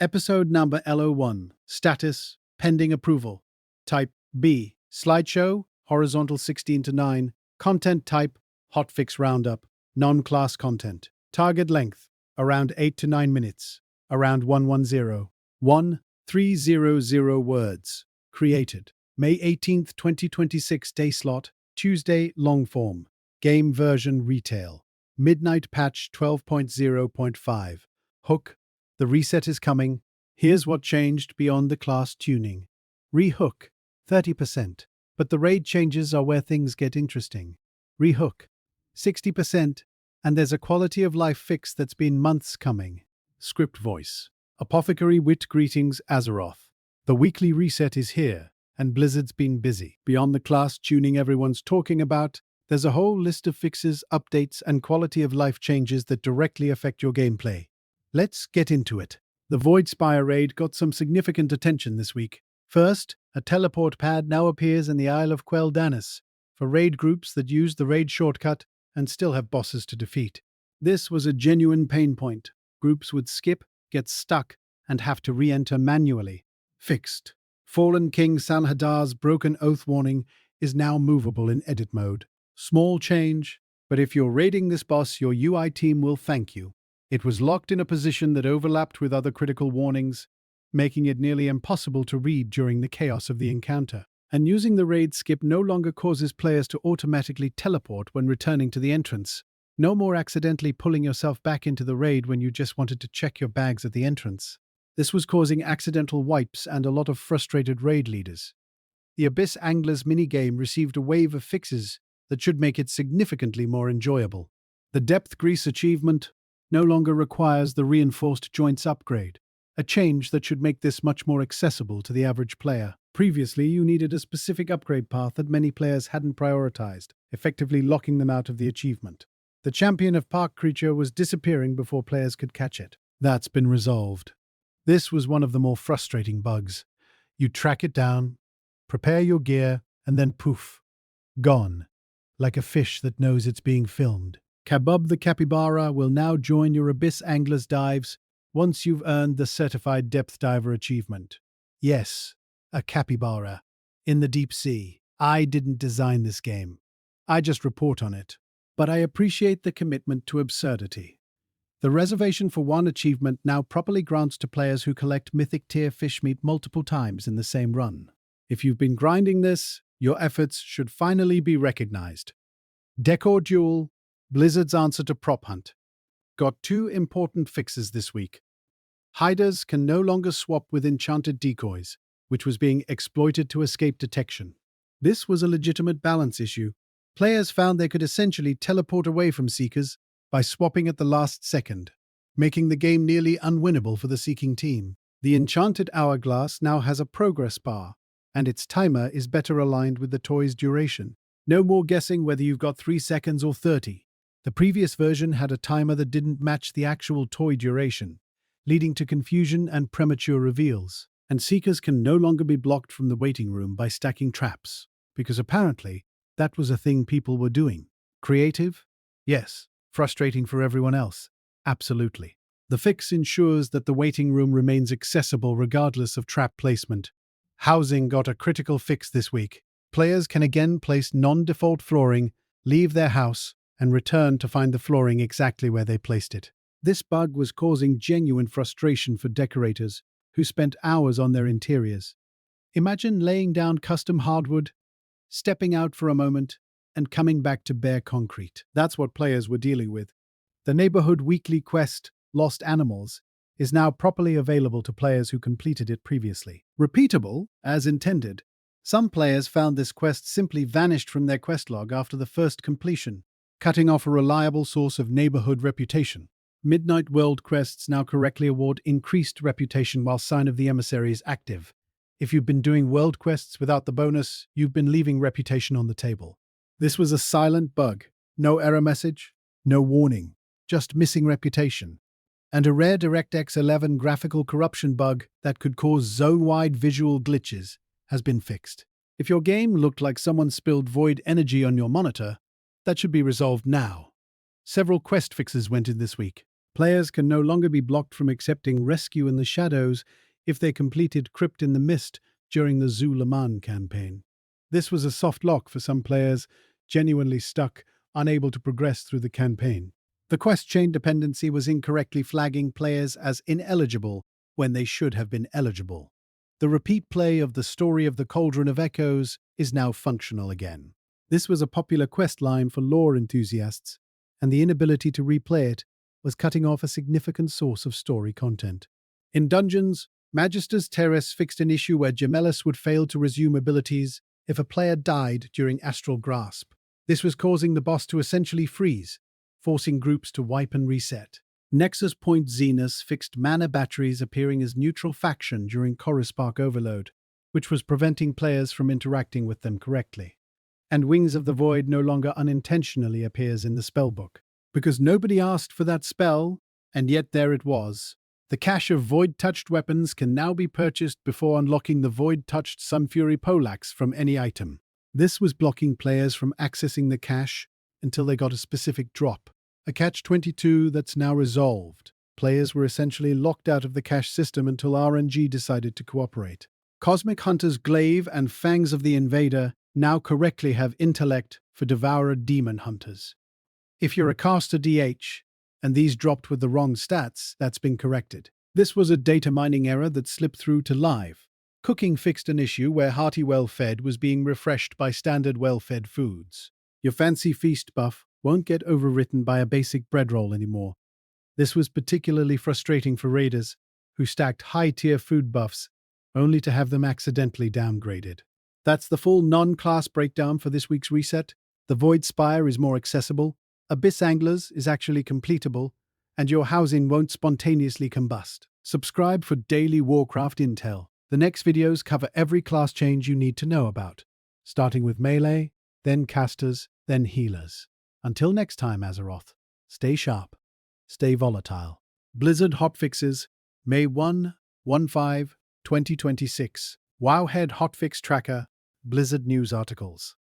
Episode number LO1. Status, pending approval. Type B. Slideshow, horizontal 16 to 9. Content type, hotfix roundup. Non-class content. Target length, around 8 to 9 minutes. Around 110. 1300 words. Created. May 18th, 2026 day slot. Tuesday, long form. Game version retail. Midnight patch 12.0.5. Hook. The reset is coming. Here's what changed beyond the class tuning. Rehook, 30%. But the raid changes are where things get interesting. Rehook, 60%. And there's a quality of life fix that's been months coming. Script voice. Apothecary wit greetings Azeroth. The weekly reset is here, and Blizzard's been busy. Beyond the class tuning everyone's talking about, there's a whole list of fixes, updates, and quality of life changes that directly affect your gameplay. Let's get into it. The Voidspire raid got some significant attention this week. First, a teleport pad now appears in the Isle of Quel'Danis for raid groups that use the raid shortcut and still have bosses to defeat. This was a genuine pain point. Groups would skip, get stuck, and have to re-enter manually. Fixed. Fallen King Salhadar's Broken Oath warning is now movable in edit mode. Small change, but if you're raiding this boss, your UI team will thank you. It was locked in a position that overlapped with other critical warnings, making it nearly impossible to read during the chaos of the encounter. And using the raid skip no longer causes players to automatically teleport when returning to the entrance. No more accidentally pulling yourself back into the raid when you just wanted to check your bags at the entrance. This was causing accidental wipes and a lot of frustrated raid leaders. The Abyss Anglers minigame received a wave of fixes that should make it significantly more enjoyable. The Depth Grease achievement no longer requires the Reinforced Joints upgrade, a change that should make this much more accessible to the average player. Previously, you needed a specific upgrade path that many players hadn't prioritized, effectively locking them out of the achievement. The Champion of Park creature was disappearing before players could catch it. That's been resolved. This was one of the more frustrating bugs. You track it down, prepare your gear, and then poof, gone, like a fish that knows it's being filmed. Kabub the Capybara will now join your Abyss Anglers dives once you've earned the Certified Depth Diver achievement. Yes, a capybara. In the deep sea. I didn't design this game. I just report on it. But I appreciate the commitment to absurdity. The reservation for one achievement now properly grants to players who collect mythic tier fish meat multiple times in the same run. If you've been grinding this, your efforts should finally be recognized. Decor Duel, Blizzard's answer to Prop Hunt, got two important fixes this week. Hiders can no longer swap with enchanted decoys, which was being exploited to escape detection. This was a legitimate balance issue. Players found they could essentially teleport away from Seekers by swapping at the last second, making the game nearly unwinnable for the Seeking team. The Enchanted Hourglass now has a progress bar, and its timer is better aligned with the toy's duration. No more guessing whether you've got 3 seconds or 30. The previous version had a timer that didn't match the actual toy duration, leading to confusion and premature reveals. And Seekers can no longer be blocked from the waiting room by stacking traps, because apparently that was a thing people were doing. Creative? Yes. Frustrating for everyone else? Absolutely. The fix ensures that the waiting room remains accessible regardless of trap placement. Housing got a critical fix this week. Players can again place non-default flooring, leave their house, and return to find the flooring exactly where they placed it. This bug was causing genuine frustration for decorators who spent hours on their interiors. Imagine laying down custom hardwood, stepping out for a moment, and coming back to bare concrete. That's what players were dealing with. The neighborhood weekly quest, Lost Animals, is now properly available to players who completed it previously. Repeatable, as intended. Some players found this quest simply vanished from their quest log after the first completion, cutting off a reliable source of neighborhood reputation. Midnight World quests now correctly award increased reputation while Sign of the Emissary is active. If you've been doing world quests without the bonus, you've been leaving reputation on the table. This was a silent bug. No error message, no warning, just missing reputation. And a rare DirectX 11 graphical corruption bug that could cause zone-wide visual glitches has been fixed. If your game looked like someone spilled void energy on your monitor, that should be resolved now. Several quest fixes went in this week. Players can no longer be blocked from accepting rescue in the shadows if they completed Crypt in the Mist during the Zu-Laman campaign. This was a soft lock for some players, genuinely stuck, unable to progress through the campaign. The quest chain dependency was incorrectly flagging players as ineligible when they should have been eligible. The repeat play of the Story of the Cauldron of Echoes is now functional again. This was a popular quest line for lore enthusiasts, and the inability to replay it was cutting off a significant source of story content. In Dungeons, Magister's Terrace fixed an issue where Gemellus would fail to resume abilities if a player died during Astral Grasp. This was causing the boss to essentially freeze, forcing groups to wipe and reset. Nexus Point Zenus fixed mana batteries appearing as neutral faction during Coruspark Overload, which was preventing players from interacting with them correctly. And Wings of the Void no longer unintentionally appears in the spellbook, because nobody asked for that spell, and yet there it was. The cache of Void-touched weapons can now be purchased before unlocking the Void-touched Sunfury Poleaxe from any item. This was blocking players from accessing the cache until they got a specific drop. A catch-22 that's now resolved. Players were essentially locked out of the cache system until RNG decided to cooperate. Cosmic Hunters Glaive and Fangs of the Invader now correctly have intellect for Devourer Demon Hunters. If you're a caster DH, and these dropped with the wrong stats, that's been corrected. This was a data mining error that slipped through to live. Cooking fixed an issue where Hearty Well-Fed was being refreshed by standard well-fed foods. Your fancy feast buff won't get overwritten by a basic bread roll anymore. This was particularly frustrating for raiders who stacked high-tier food buffs only to have them accidentally downgraded. That's the full non-class breakdown for this week's reset. The Void Spire is more accessible, Abyss Anglers is actually completable, and your housing won't spontaneously combust. Subscribe for daily Warcraft intel. The next videos cover every class change you need to know about, starting with melee, then casters, then healers. Until next time, Azeroth, stay sharp, stay volatile. Blizzard hotfixes, May 1-15-2026. Wowhead hotfix tracker, Blizzard news articles.